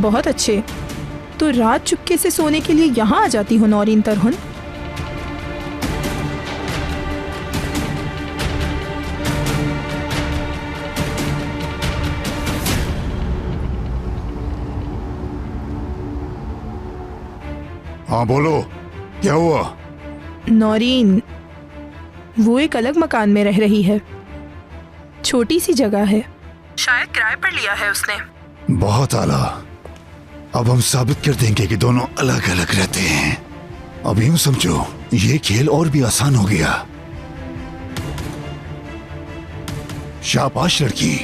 बहुत अच्छे। तो रात चुपके से सोने के लिए यहाँ आ जाती हो नौरीन तरहुन? हाँ बोलो, क्या हुआ? नौरीन वो एक अलग मकान में रह रही है। छोटी सी जगह है, शायद किराए पर लिया है उसने। बहुत आला। अब हम साबित कर देंगे कि दोनों अलग अलग रहते हैं। अब यूं समझो, ये खेल और भी आसान हो गया। शाबाश लड़की।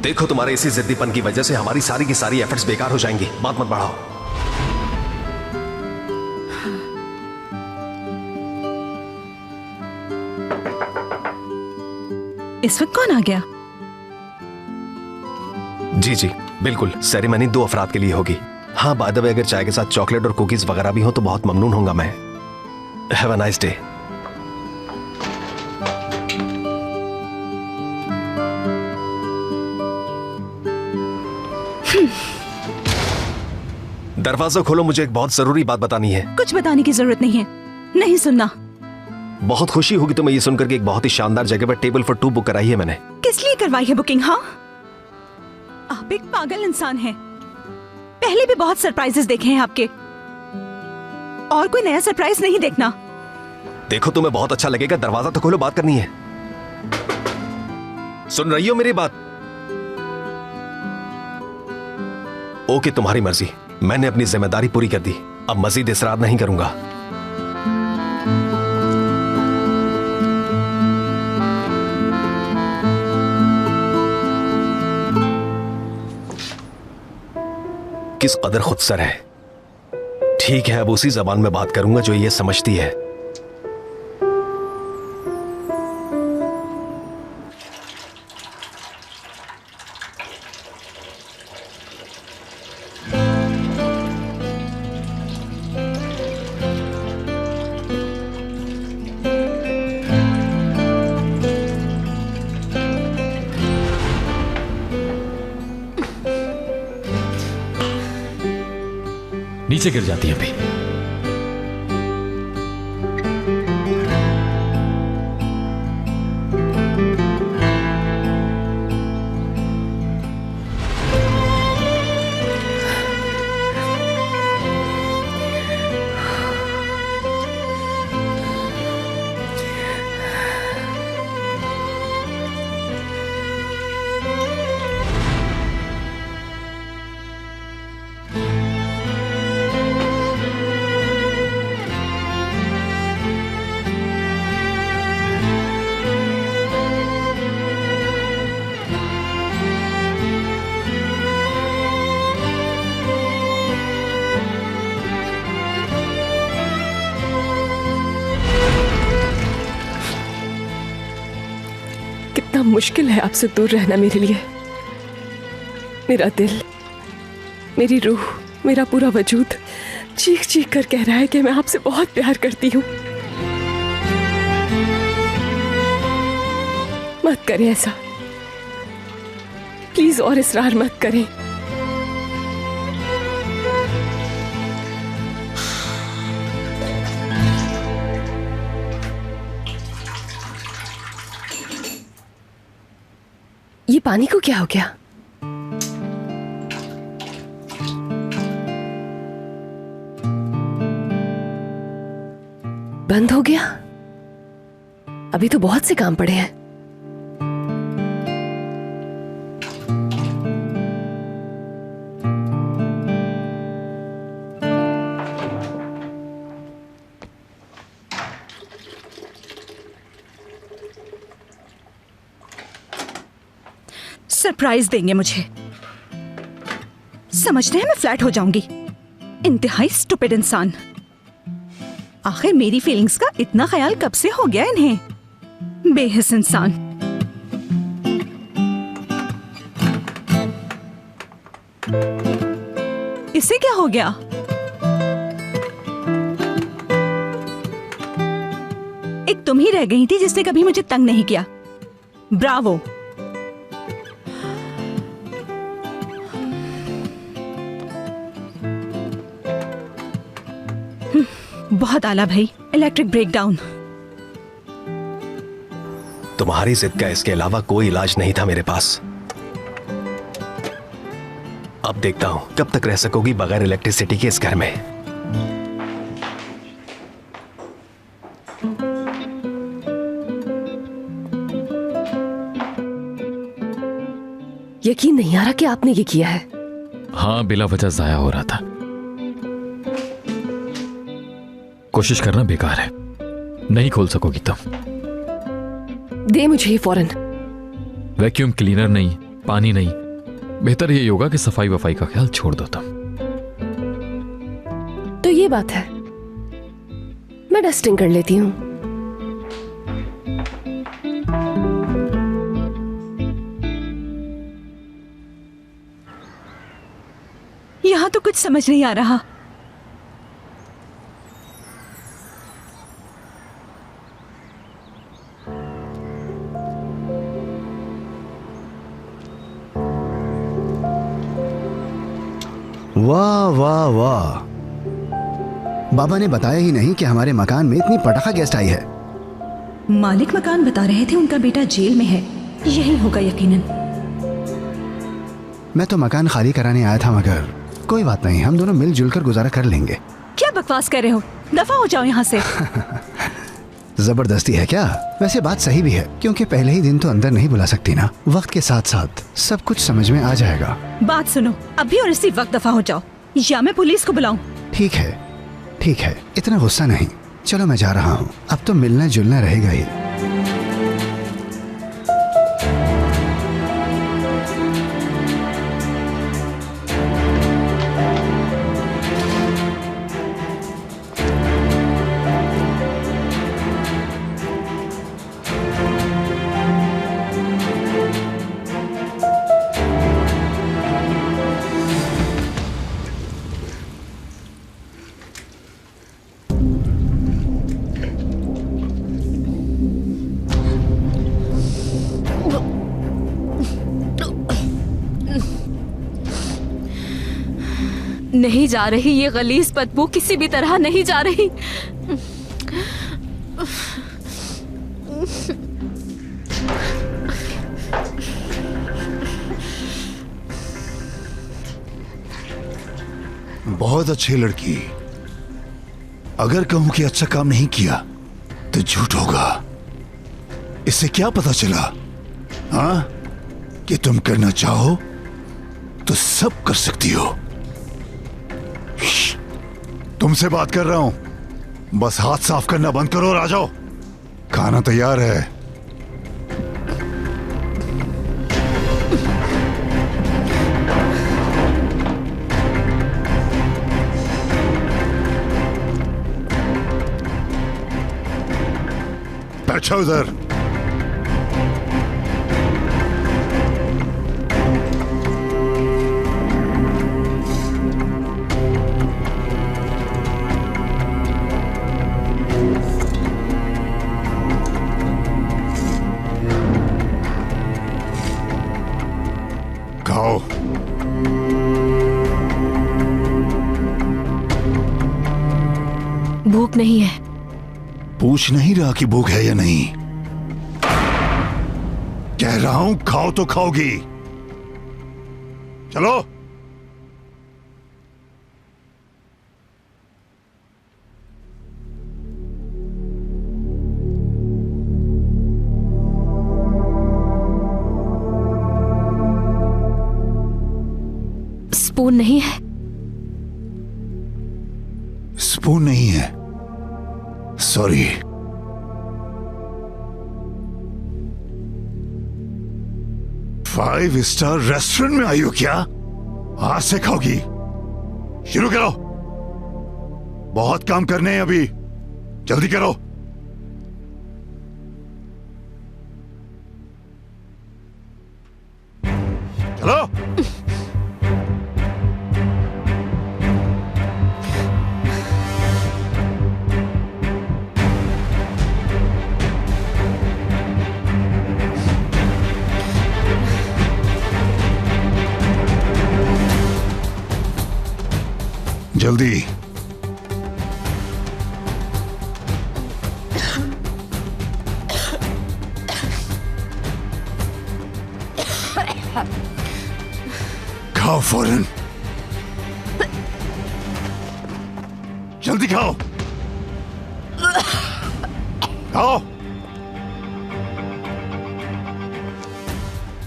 देखो, तुम्हारे इसी जिद्दीपन की वजह से हमारी सारी की सारी एफर्ट्स बेकार हो जाएंगी। बात मत बढ़ाओ। इस वक्त कौन आ गया? जी जी बिल्कुल, सेरेमनी 2 अफराद के लिए होगी। हाँ, बाय द वे, अगर चाय के साथ चॉकलेट और कुकीज वगैरह भी हो तो बहुत ममनून होऊंगा मैं। Have a nice day. दरवाजा खोलो, मुझे एक बहुत जरूरी बात बतानी है। कुछ बताने की जरूरत नहीं है, नहीं सुनना। बहुत खुशी होगी तुम्हें ये सुनकर कि एक बहुत ही शानदार जगह पर टेबल फॉर 2 बुक कराई है मैंने। किस लिए करवाई है बुकिंग? हाँ, आप एक पागल इंसान हैं। पहले भी बहुत सरप्राइजेस देखे हैं आपके, और कोई नया सरप्राइज नहीं देखना। देखो, तुम्हें बहुत अच्छा लगेगा। दरवाजा तो खोलो, बात करनी है। सुन रही हो मेरी बात? ओके, तुम्हारी मर्जी। मैंने अपनी जिम्मेदारी पूरी कर दी, अब मजीद इसरार नहीं करूंगा। किस कदर खुदसर है। ठीक है, अब उसी जबान में बात करूंगा जो ये समझती है। नीचे गिर जाती है अभी। कितना मुश्किल है आपसे दूर रहना मेरे लिए। मेरा दिल, मेरी रूह, मेरा पूरा वजूद चीख चीख कर कह रहा है कि मैं आपसे बहुत प्यार करती हूँ। मत करें ऐसा, प्लीज और इसरार मत करें। ये पानी को क्या हो गया? बंद हो गया? अभी तो बहुत से काम पड़े हैं। सरप्राइज देंगे मुझे। समझ रहे हैं मैं फ्लैट हो जाऊंगी। इंतहाई स्टूपिड इंसान। आखिर मेरी फीलिंग्स का इतना ख्याल कब से हो गया इन्हें? बेहिस इंसान। इसे क्या हो गया? एक तुम ही रह गई थी जिसने कभी मुझे तंग नहीं किया। ब्रावो। बहुत आला भाई। Electric breakdown. तुम्हारी जिद का इसके अलावा कोई इलाज नहीं था मेरे पास। अब देखता हूं कब तक रह सकोगी बगैर इलेक्ट्रिसिटी के इस घर में। यकीन नहीं आ रहा कि आपने ये किया है। हाँ, बिला वजह जाया हो रहा था। कोशिश करना बेकार है, नहीं खोल सकोगी तुम। दे मुझे ये फौरन। वैक्यूम क्लीनर नहीं, पानी नहीं। बेहतर ये होगा कि सफाई वफाई का ख्याल छोड़ दो तुम। तो ये बात है, मैं डस्टिंग कर लेती हूँ। यहां तो कुछ समझ नहीं आ रहा। वाह वाह वाह, बाबा ने बताया ही नहीं कि हमारे मकान में इतनी पटाखा गेस्ट आई है। मालिक मकान बता रहे थे उनका बेटा जेल में है। यही होगा यकीनन। मैं तो मकान खाली कराने आया था, मगर कोई बात नहीं, हम दोनों मिलजुल कर गुजारा कर लेंगे। क्या बकवास कर रहे हो? दफा हो जाओ यहाँ से। जबरदस्ती है क्या? वैसे बात सही भी है, क्योंकि पहले ही दिन तो अंदर नहीं बुला सकती ना। वक्त के साथ साथ सब कुछ समझ में आ जाएगा। बात सुनो, अभी और इसी वक्त दफा हो जाओ, या मैं पुलिस को बुलाऊं? ठीक है ठीक है, इतना गुस्सा नहीं। चलो मैं जा रहा हूँ, अब तो मिलना जुलना रहेगा ही। नहीं जा रही, ये गलीज बदबू किसी भी तरह नहीं जा रही। बहुत अच्छी लड़की। अगर कहूं कि अच्छा काम नहीं किया तो झूठ होगा। इससे क्या पता चला, हाँ, कि तुम करना चाहो तो सब कर सकती हो। तुमसे बात कर रहा हूं, बस हाथ साफ करना बंद करो और आ जाओ। खाना तैयार है। बैठो उधर। नहीं है। पूछ नहीं रहा कि भूख है या नहीं, कह रहा हूं खाओ तो खाओगी। चलो। स्पून नहीं है। स्पून नहीं है, सॉरी। फाइव स्टार रेस्टोरेंट में आई हो क्या? हाथ से खाओगी। शुरू करो, बहुत काम करने हैं अभी, जल्दी करो। चलो। जल्दी। खाओ फौरन, जल्दी खाओ। खाओ,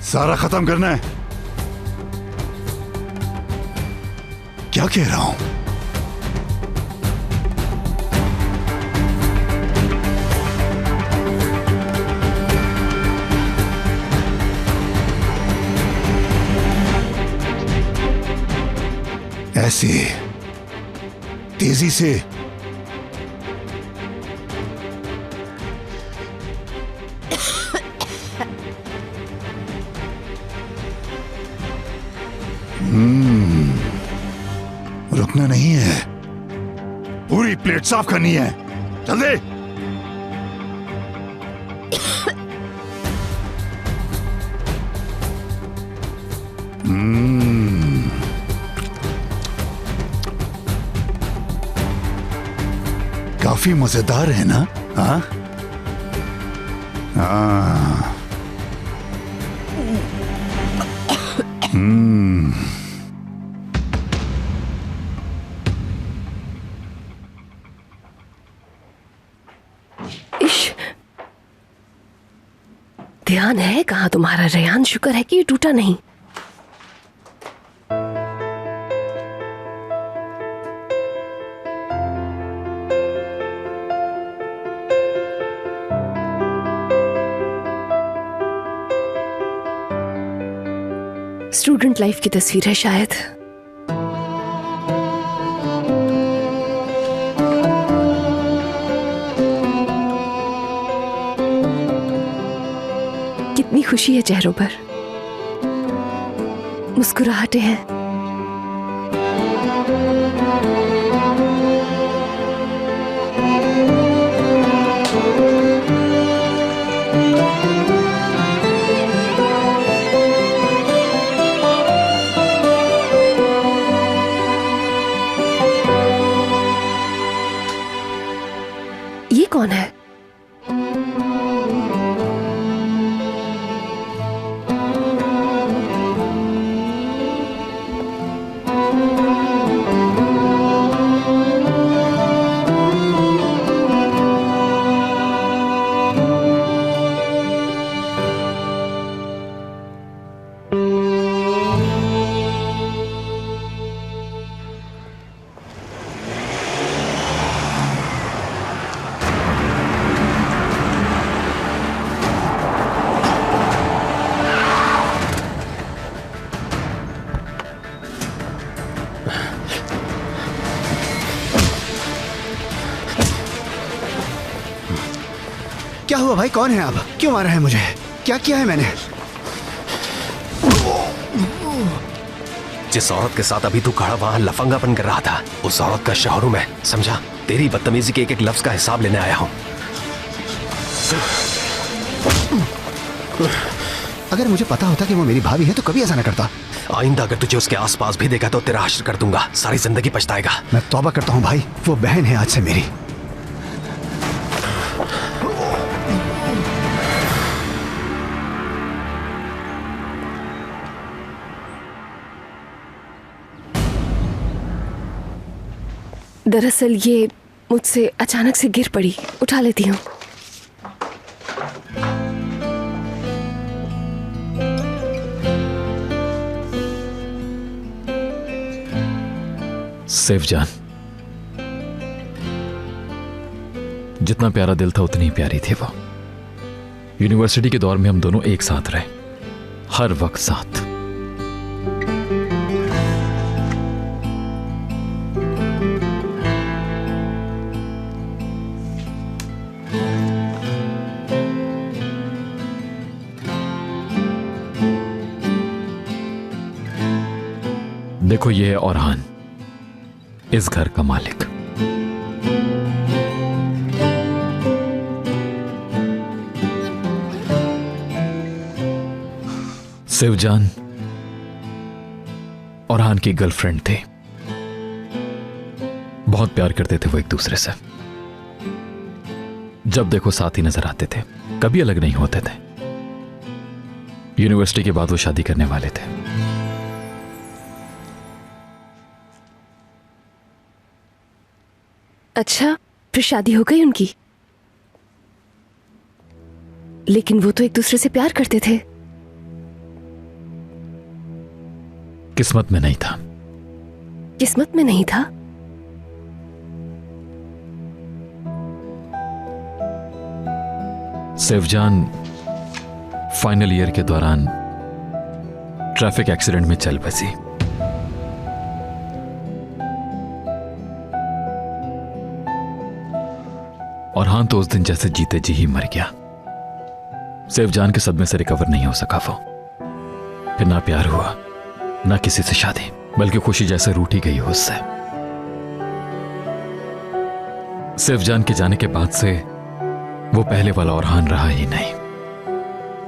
सारा खत्म करना है। क्या कह रहा हूं? ऐसे तेजी से। रुकना नहीं है, पूरी प्लेट साफ करनी है, जल्दी। काफी मजेदार है ना? हाँ हाँ। ध्यान है कहाँ तुम्हारा रेयान? शुक्र है कि ये टूटा नहीं। स्टूडेंट लाइफ की तस्वीर है शायद। कितनी खुशी है चेहरों पर, मुस्कुराहटें हैं। ये कौन है? क्या हुआ भाई? कौन है आप? क्यों मारा है मुझे? क्या किया है मैंने? जिस औरत के साथ अभी तू खड़ा वहां लफंगापन कर रहा था, उस औरत का शौहर हूं मैं, समझा? तेरी बदतमीजी के एक एक लफ्ज का हिसाब लेने आया हूं। अगर मुझे पता होता कि वो मेरी भाभी है तो कभी ऐसा न करता। आइंदा अगर तुझे उसके आसपास भी देखा तो तेरा हश्र कर दूंगा, सारी जिंदगी पछताएगा। मैं तौबा करता हूँ भाई, वो बहन है आज से मेरी। दरअसल ये मुझसे अचानक से गिर पड़ी, उठा लेती हूँ। सैफ जान, जितना प्यारा दिल था उतनी ही प्यारी थी वो। यूनिवर्सिटी के दौर में हम दोनों एक साथ रहे, हर वक्त साथ। देखो, ये है औरहान, इस घर का मालिक। शिवजान औरहान की गर्लफ्रेंड थी। बहुत प्यार करते थे वो एक दूसरे से। जब देखो साथ ही नजर आते थे, कभी अलग नहीं होते थे। यूनिवर्सिटी के बाद वो शादी करने वाले थे। अच्छा, फिर शादी हो गई उनकी? लेकिन वो तो एक दूसरे से प्यार करते थे। किस्मत में नहीं था। किस्मत में नहीं था? शिवजान फाइनल ईयर के दौरान ट्रैफिक एक्सीडेंट में चल बसी। और हां, तो उस दिन जैसे जीते जी ही मर गया। शिवजान के सदमे से रिकवर नहीं हो सका वो। फिर ना प्यार हुआ, ना किसी से शादी, बल्कि खुशी जैसे रूठी गई हो उससे। शिवजान के जाने के बाद से वो पहले वाला औरहान रहा ही नहीं।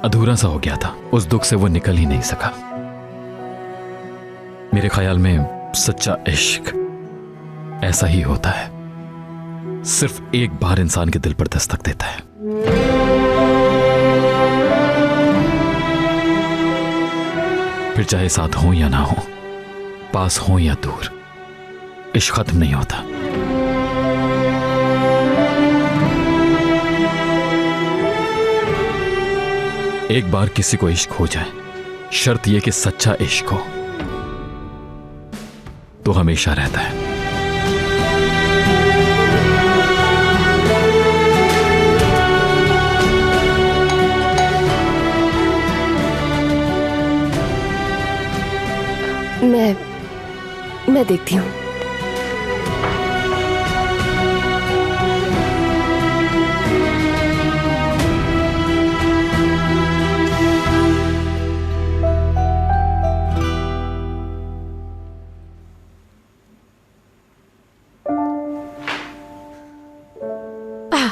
अधूरा सा हो गया था। उस दुख से वो निकल ही नहीं सका। मेरे ख्याल में सच्चा इश्क ऐसा ही होता है, सिर्फ एक बार इंसान के दिल पर दस्तक देता है। फिर चाहे साथ हो या ना हो, पास हो या दूर, इश्क खत्म नहीं होता। एक बार किसी को इश्क हो जाए, शर्त यह कि सच्चा इश्क हो, तो हमेशा रहता है। मैं देखती हूँ।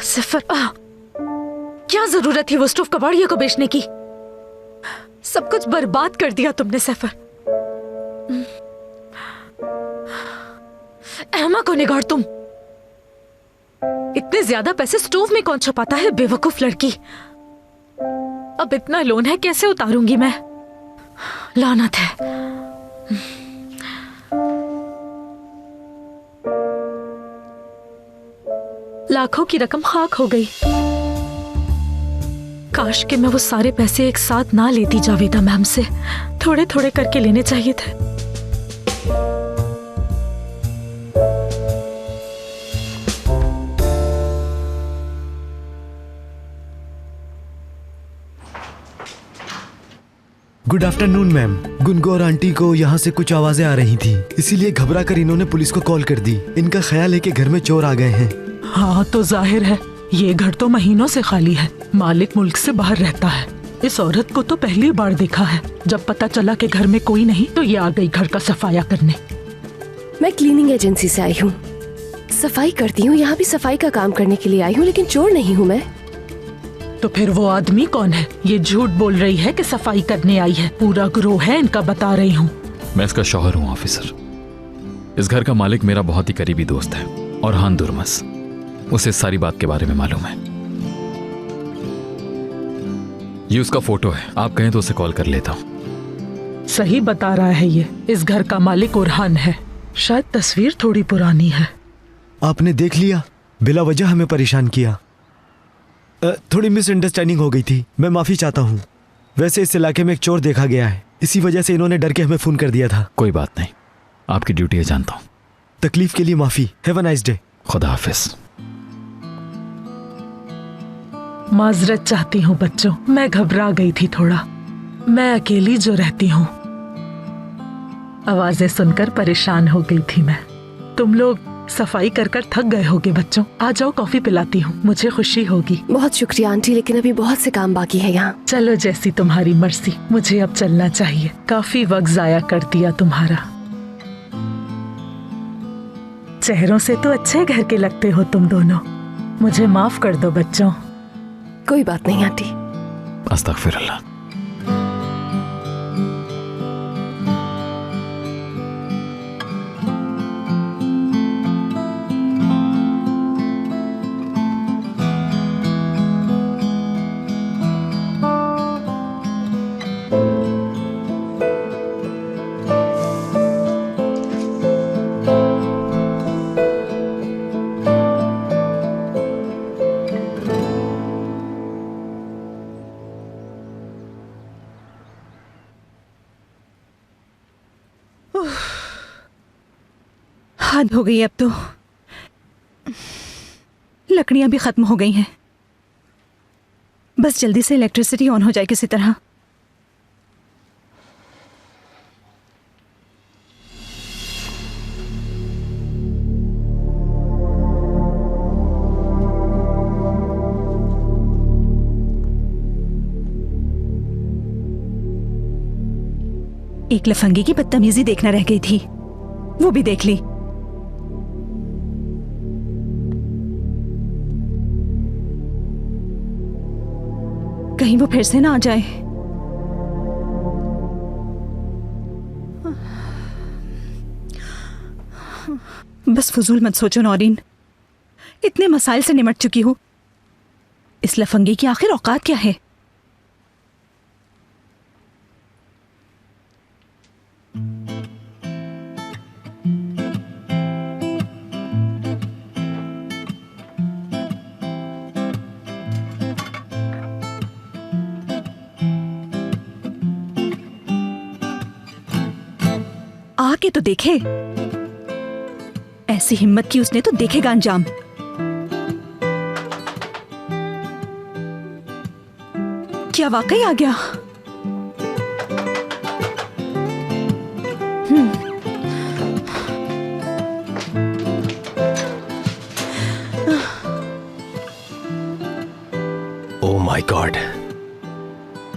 सफर, क्या जरूरत थी वो स्टोव कबाड़िया को बेचने की? सब कुछ बर्बाद कर दिया तुमने सफर। अहमा को निगाड़ तुम। इतने ज्यादा पैसे स्टोव में कौन छुपाता है, बेवकूफ लड़की। अब इतना लोन है, कैसे उतारूंगी मैं? लानत है। लाखों की रकम खाक हो गई। काश कि मैं वो सारे पैसे एक साथ ना लेती जावेदा मैम से, थोड़े थोड़े करके लेने चाहिए थे। Good afternoon ma'am. गुनगो और आंटी को यहाँ से कुछ आवाजें आ रही थी, इसीलिए घबरा कर इन्होंने पुलिस को कॉल कर दी। इनका ख्याल है कि घर में चोर आ गए हैं। हाँ, तो जाहिर है ये घर तो महीनों से खाली है। मालिक मुल्क से बाहर रहता है। इस औरत को तो पहली बार देखा है। जब पता चला कि घर में कोई नहीं तो ये आ गई घर का सफाया करने। मैं क्लीनिंग एजेंसी से आई हूँ, सफाई करती हूँ। यहाँ भी सफाई का काम करने के लिए आई हूँ, लेकिन चोर नहीं हूँ मैं। तो फिर वो आदमी कौन है? ये झूठ बोल रही है कि सफाई करने आई है। पूरा ग्रोह है इनका, बता रही हूँ। मैं इसका शौहर हूँ ऑफिसर। इस घर का मालिक मेरा बहुत ही करीबी दोस्त है, औरहान दुर्मस। उसे सारी बात के बारे में मालूम है। ये उसका फोटो है, आप कहें तो उसे कॉल कर लेता हूँ। सही बता रहा है ये। इस घर का मालिक औरहान है। शायद तस्वीर थोड़ी पुरानी है। आपने देख लिया, बिला वजह हमें परेशान किया। थोड़ी मिसअंडरस्टैंडिंग हो गई थी, मैं माफी चाहता हूँ। वैसे इस इलाके में एक चोर देखा गया है, इसी वजह से इन्होंने डर के हमें फोन कर दिया था। कोई बात नहीं, आपकी ड्यूटी है, जानता हूँ। तकलीफ के लिए माफी। Have a nice day. खुदा हाफिज। माजरत चाहती हूँ बच्चों, मैं घबरा गई थी थोड़ा। मैं अकेली जो रहती हूँ, आवाजें सुनकर परेशान हो गई थी मैं। तुम लोग सफाई कर कर थक गए होगे बच्चों, आ जाओ कॉफी पिलाती हूँ, मुझे खुशी होगी। बहुत शुक्रिया आंटी, लेकिन अभी बहुत से काम बाकी है यहाँ। चलो जैसी तुम्हारी मर्जी, मुझे अब चलना चाहिए। काफी वक्त जाया कर दिया तुम्हारा। चेहरों से तो अच्छे घर के लगते हो तुम दोनों। मुझे माफ कर दो बच्चों। कोई बात नहीं आंटी। अस्तगफिरुल्लाह। हद हो गई अब तो। लकड़ियां भी खत्म हो गई हैं। बस जल्दी से इलेक्ट्रिसिटी ऑन हो जाए किसी तरह। एक लफंगी की बदतमीजी देखना रह गई थी, वो भी देख ली। कहीं वो फिर से ना आ जाए। बस फजूल मत सोचो नौरीन, इतने मसाइल से निमट चुकी हूं। इस लफंगी की आखिर औकात क्या है? आके तो देखे, ऐसी हिम्मत की उसने तो देखेगा अंजाम। क्या वाकई आ गया? ओह माय गॉड,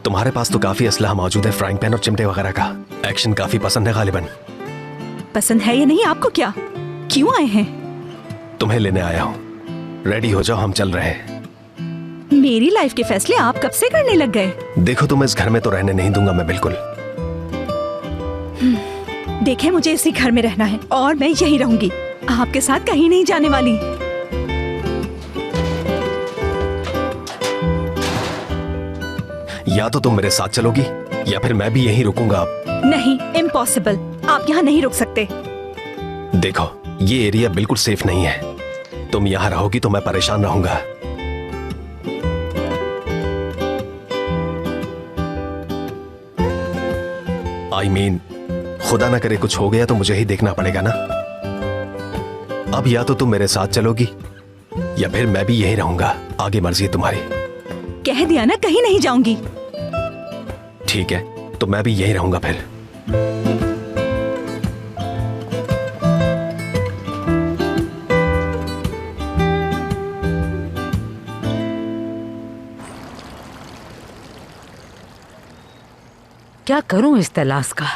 तुम्हारे पास तो काफी असलहा मौजूद है, फ्राइंग पैन और चिमटे वगैरह का। एक्शन काफी पसंद है गालिबन। पसंद है या नहीं आपको? क्या, क्यों आए हैं? तुम्हें लेने आया हूँ। रेडी हो जाओ, हम चल रहे हैं। मेरी लाइफ के फैसले आप कब से करने लग गए? देखो, तुम्हें इस घर में तो रहने नहीं दूंगा मैं, बिल्कुल। देखें, मुझे इसी घर में रहना है और मैं यहीं रहूंगी, आपके साथ कहीं नहीं जाने वाली। या तो तुम मेरे साथ चलोगी या फिर मैं भी यहीं रुकूंगा। नहीं, इम्पॉसिबल, आप यहाँ नहीं रुक सकते। देखो, ये एरिया बिल्कुल सेफ नहीं है। तुम यहाँ रहोगी तो मैं परेशान रहूंगा। I mean, खुदा ना करे कुछ हो गया तो मुझे ही देखना पड़ेगा ना। अब या तो तुम मेरे साथ चलोगी या फिर मैं भी यहीं रहूंगा। आगे मर्जी है तुम्हारी। कह दिया ना, कहीं नहीं जाऊंगी। ठीक है, तो मैं भी यहीं रहूंगा फिर। क्या करूं इस तलाश का?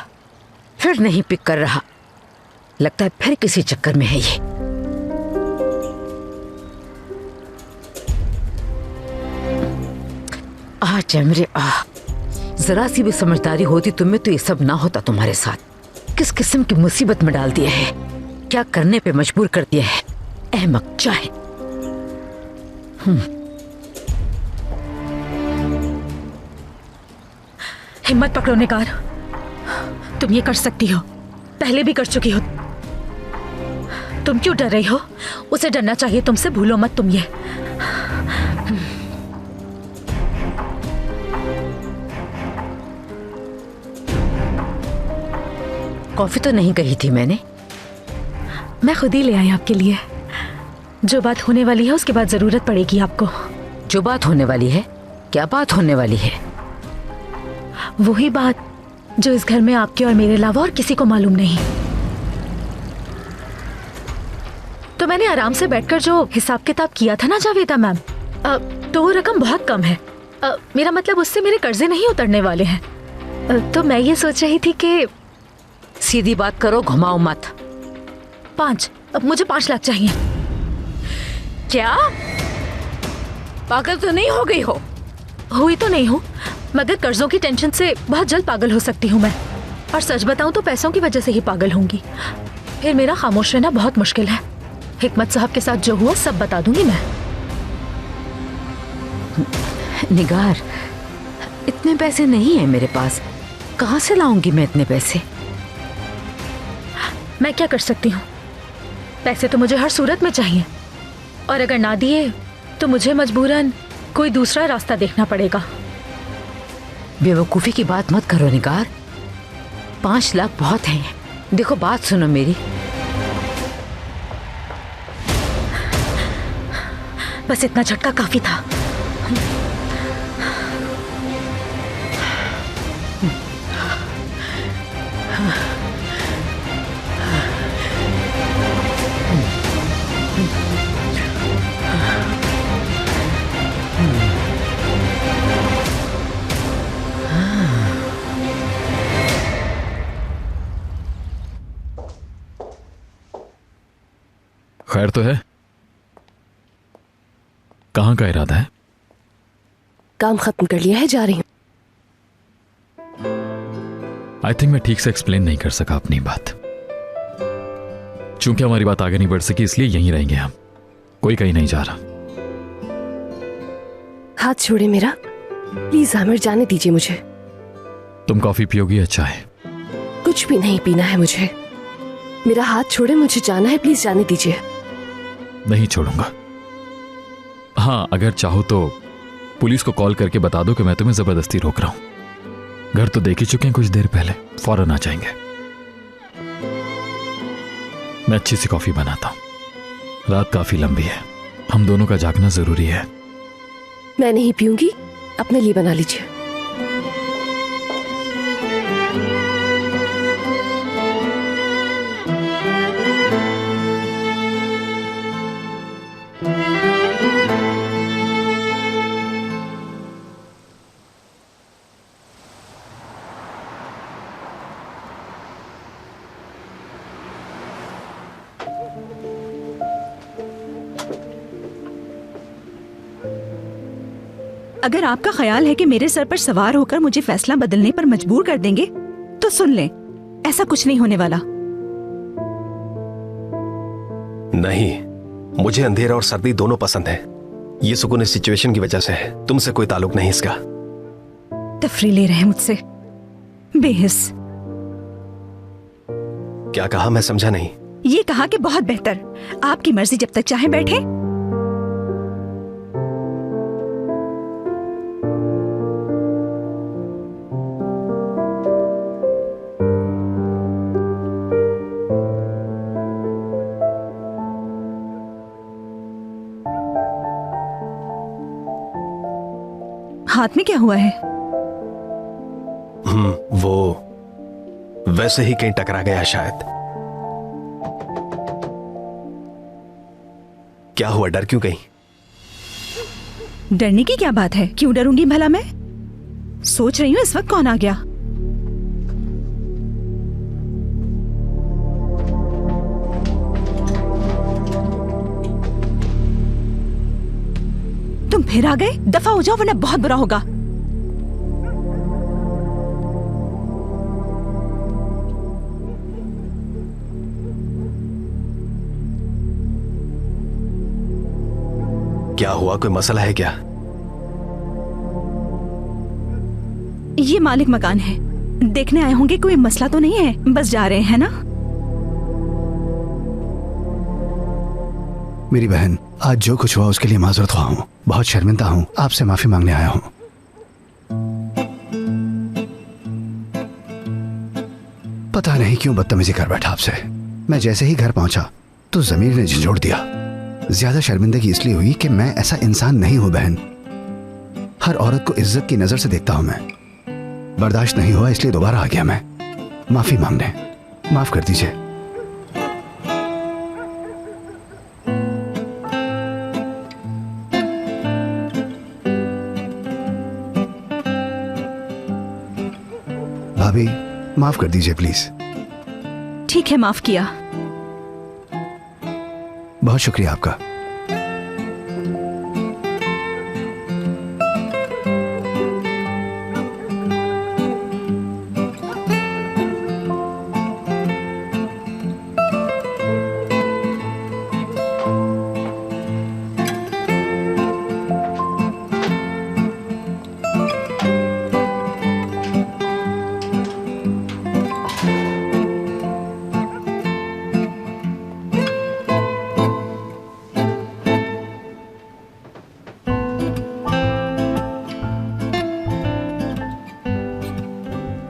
फिर नहीं पिक कर रहा, लगता है फिर किसी चक्कर में है ये। चमरे, जरा सी भी समझदारी होती तुम्हें तो ये सब ना होता तुम्हारे साथ। किस किस्म की मुसीबत में डाल दिया है, क्या करने पे मजबूर कर दिया है। अहमक चाहे। हिम्मत पकड़ो निगार, तुम ये कर सकती हो, पहले भी कर चुकी हो। तुम क्यों डर रही हो? उसे डरना चाहिए तुमसे, भूलो मत तुम ये। कॉफी तो नहीं कही थी मैंने, मैं खुद ही ले आई आपके लिए। जो बात होने वाली है उसके बाद जरूरत पड़ेगी आपको। जो बात होने वाली है? क्या बात होने वाली है? वही बात जो इस घर में आपके और मेरे अलावा और किसी को मालूम नहीं। तो मैंने आराम से बैठकर जो हिसाब किताब किया था ना जावेदा मैम, तो वो रकम बहुत कम है। मेरा मतलब उससे मेरे कर्जे नहीं उतरने वाले हैं। तो मैं ये सोच रही थी कि सीधी बात करो, घुमाओ मत। 5, अब मुझे 5 लाख चाहिए। क्या पागल तो नहीं हो गई हो? हुई तो नहीं हूँ, मगर कर्जों की टेंशन से बहुत जल्द पागल हो सकती हूँ मैं। और सच बताऊं तो पैसों की वजह से ही पागल होंगी। फिर मेरा खामोश रहना बहुत मुश्किल है। हिकमत साहब के साथ जो हुआ सब बता दूंगी मैं। निगार, इतने पैसे नहीं है मेरे पास, कहाँ से लाऊंगी मैं इतने पैसे? मैं क्या कर सकती हूँ? पैसे तो मुझे हर सूरत में चाहिए, और अगर ना दिए तो मुझे मजबूरन कोई दूसरा रास्ता देखना पड़ेगा। बेवकूफी की बात मत करो निगार, 5 लाख बहुत हैं। देखो बात सुनो मेरी, बस इतना झटका काफी था। खैर तो है? कहाँ का इरादा है? काम खत्म कर लिया है, जा रही हूँ। आई थिंक मैं ठीक से एक्सप्लेन नहीं कर सका अपनी बात। चूंकि हमारी बात आगे नहीं बढ़ सकी इसलिए यहीं रहेंगे हम, कोई कहीं नहीं जा रहा। हाथ छोड़े मेरा, प्लीज आमिर, जाने दीजिए मुझे। तुम कॉफी पियोगी या चाय? कुछ भी नहीं पीना है मुझे। मेरा हाथ छोड़े, मुझे जाना है, प्लीज जाने दीजिए। नहीं छोड़ूंगा। हाँ, अगर चाहो तो पुलिस को कॉल करके बता दो कि मैं तुम्हें जबरदस्ती रोक रहा हूं। घर तो देख ही चुके हैं कुछ देर पहले, फौरन आ जाएंगे। मैं अच्छी सी कॉफी बनाता हूं, रात काफी लंबी है, हम दोनों का जागना जरूरी है। मैं नहीं पीऊंगी, अपने लिए बना लीजिए। अगर आपका ख्याल है कि मेरे सर पर सवार होकर मुझे फैसला बदलने पर मजबूर कर देंगे तो सुन लें, ऐसा कुछ नहीं होने वाला। नहीं, मुझे अंधेरा और सर्दी दोनों पसंद है। ये सुकून इस सिचुएशन की वजह से है, तुमसे कोई ताल्लुक नहीं इसका। तफरी ले रहे हैं मुझसे, बेहिस। क्या कहा, मैं समझा नहीं। ये कहा कि बहुत बेहतर, आपकी मर्जी, जब तक चाहे बैठे। हाथ में क्या हुआ है? वो वैसे ही कहीं टकरा गया शायद। क्या हुआ, डर क्यों गई? डरने की क्या बात है, क्यों डरूंगी भला मैं? सोच रही हूँ इस वक्त कौन आ गया। तुम फिर आ गए, दफा हो जाओ वरना बहुत बुरा होगा। क्या हुआ, कोई मसला है क्या? ये मालिक मकान है, देखने आए होंगे, कोई मसला तो नहीं है, बस जा रहे हैं ना। मेरी बहन, आज जो कुछ हुआ उसके लिए माजरत ख्वाह हूँ। बहुत शर्मिंदा हूँ, आपसे माफी मांगने आया हूँ। पता नहीं क्यों बदतमीजी कर बैठा आपसे। मैं जैसे ही घर पहुंचा तो जमीर ने झंझोड़ दिया। ज्यादा शर्मिंदगी इसलिए हुई कि मैं ऐसा इंसान नहीं हूं बहन। हर औरत को इज्जत की नजर से देखता हूं मैं। बर्दाश्त नहीं हुआ इसलिए दोबारा आ गया मैं माफी मांगने। माफ कर दीजिए। भाभी माफ कर दीजिए प्लीज। ठीक है, माफ किया। बहुत शुक्रिया आपका।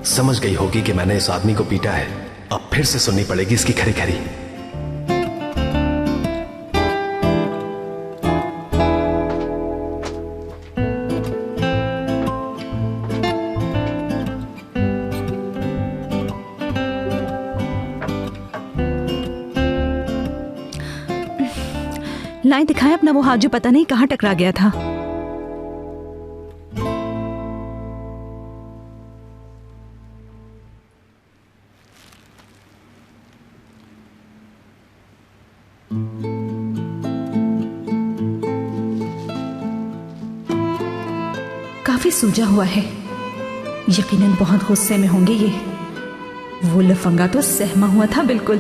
समझ गई होगी कि मैंने इस आदमी को पीटा है। अब फिर से सुननी पड़ेगी इसकी खरी खरी। लाएं दिखाएं अपना वो हाथ जो पता नहीं कहां टकरा गया था। काफी सूजा हुआ है। यकीनन बहुत गुस्से में होंगे ये। वो लफंगा तो सहमा हुआ था बिल्कुल।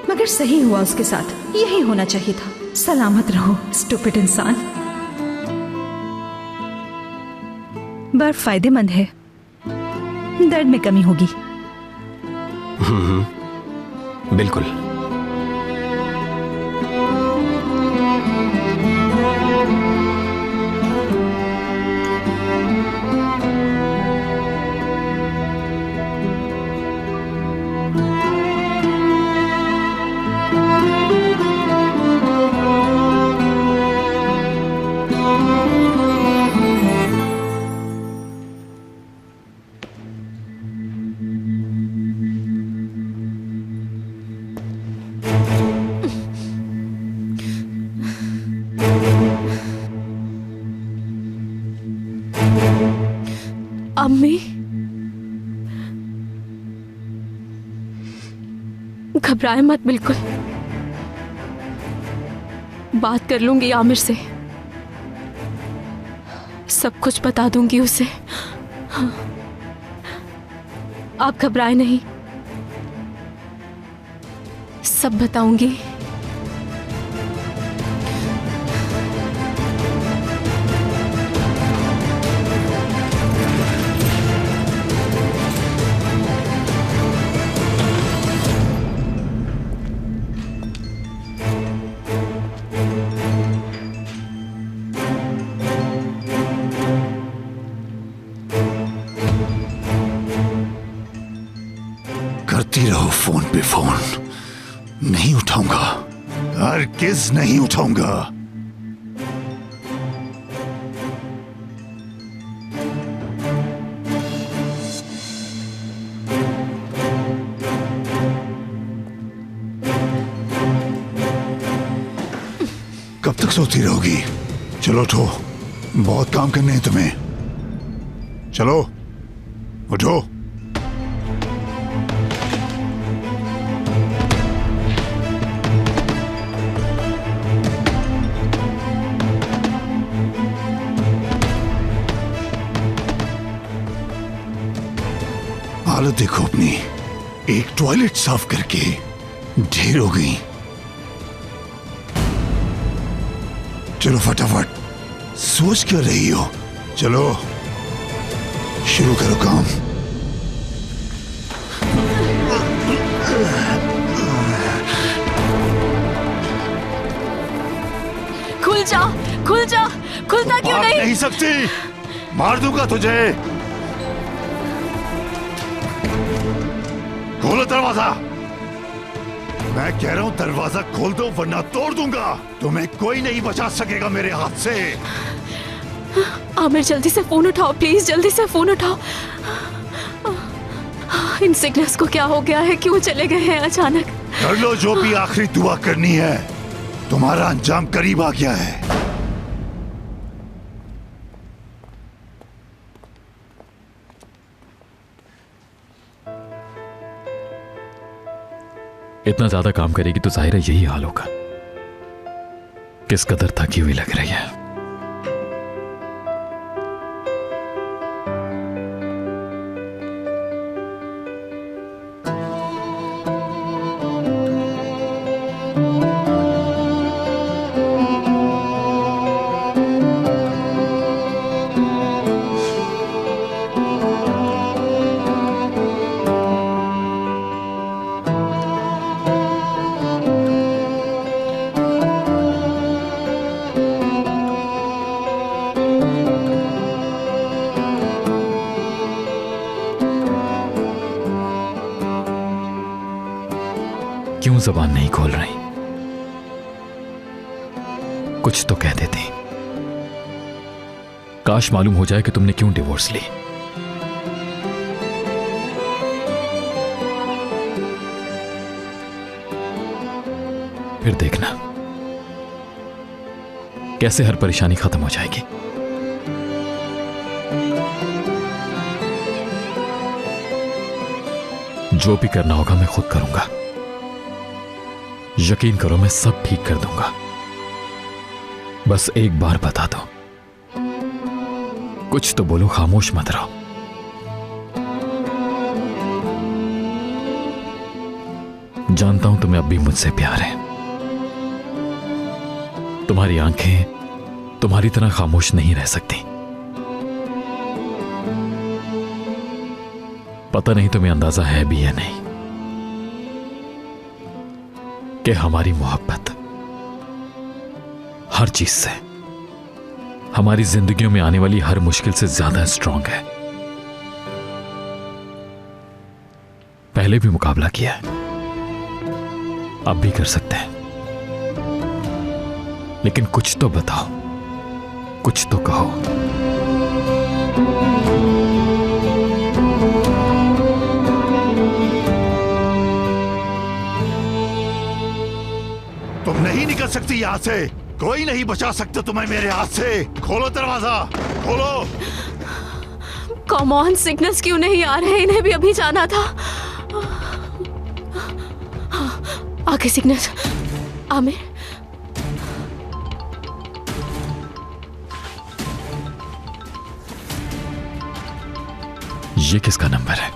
मगर सही हुआ उसके साथ। यही होना चाहिए था। सलामत रहो स्टूपिड इंसान। बर्फ फायदेमंद है, दर्द में कमी होगी। बिल्कुल। अम्मी, घबराए मत बिल्कुल। बात कर लूंगी आमिर से, सब कुछ बता दूंगी उसे। हाँ। आप घबराए नहीं, सब बताऊंगी। करती रहो फोन पे फोन, नहीं उठाऊंगा, हरगिज़ नहीं उठाऊंगा। कब तक सोती रहोगी? चलो उठो, बहुत काम करने हैं तुम्हें। चलो उठो। हालत देखो अपनी, एक टॉयलेट साफ करके ढेर हो गई। चलो फटाफट, सोच क्यों रही हो? चलो शुरू करो काम। खुल जा, खुल जा, खुलता क्यों भाग नहीं? नहीं सकती, मार दूंगा तुझे। खोलो दरवाजा। मैं कह रहा हूं दरवाजा खोल दो वरना तोड़ दूंगा। तुम्हें कोई नहीं बचा सकेगा मेरे हाथ से। आमिर जल्दी से फोन उठाओ प्लीज, जल्दी से फोन उठाओ। इन सिग्नल्स को क्या हो गया है, क्यों चले गए हैं अचानक? कर लो जो भी आखिरी दुआ करनी है, तुम्हारा अंजाम करीब आ गया है। इतना ज्यादा काम करेगी तो जाहिर है यही हाल होगा। किस कदर थकी हुई लग रही है। क्यों जबान नहीं खोल रही? कुछ तो कह देती। काश मालूम हो जाए कि तुमने क्यों डिवोर्स ली। फिर देखना कैसे हर परेशानी खत्म हो जाएगी। जो भी करना होगा मैं खुद करूंगा। यकीन करो मैं सब ठीक कर दूंगा। बस एक बार बता दो। कुछ तो बोलो, खामोश मत रहो। जानता हूं तुम्हें अब भी मुझसे प्यार है। तुम्हारी आंखें तुम्हारी तरह खामोश नहीं रह सकती। पता नहीं तुम्हें अंदाजा है भी या नहीं कि हमारी मोहब्बत हर चीज से, हमारी जिंदगियों में आने वाली हर मुश्किल से ज्यादा स्ट्रांग है। पहले भी मुकाबला किया है, अब भी कर सकते हैं। लेकिन कुछ तो बताओ, कुछ तो कहो। तुम नहीं निकल सकती यहां से। कोई नहीं बचा सकता तुम्हें मेरे हाथ से। खोलो दरवाजा, खोलो। कम ऑन, सिग्नल्स क्यों नहीं आ रहे? इन्हें भी अभी जाना था। आगे सिग्नल्स। आमिर, ये किसका नंबर है?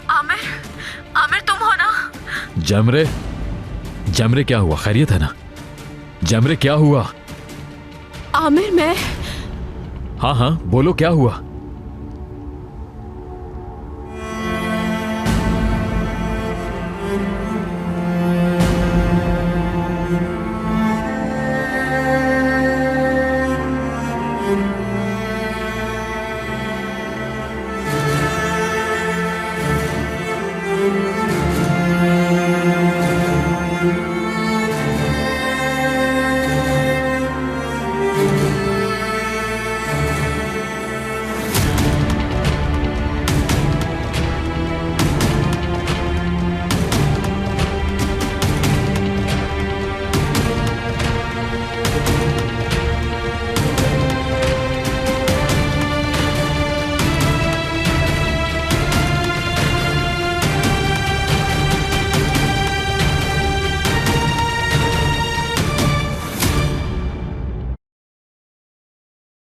आमिर, आमिर तुम हो ना? जमरे, जमरे क्या हुआ? खैरियत है ना? जमरे क्या हुआ? आमिर मैं। हाँ हाँ बोलो, क्या हुआ?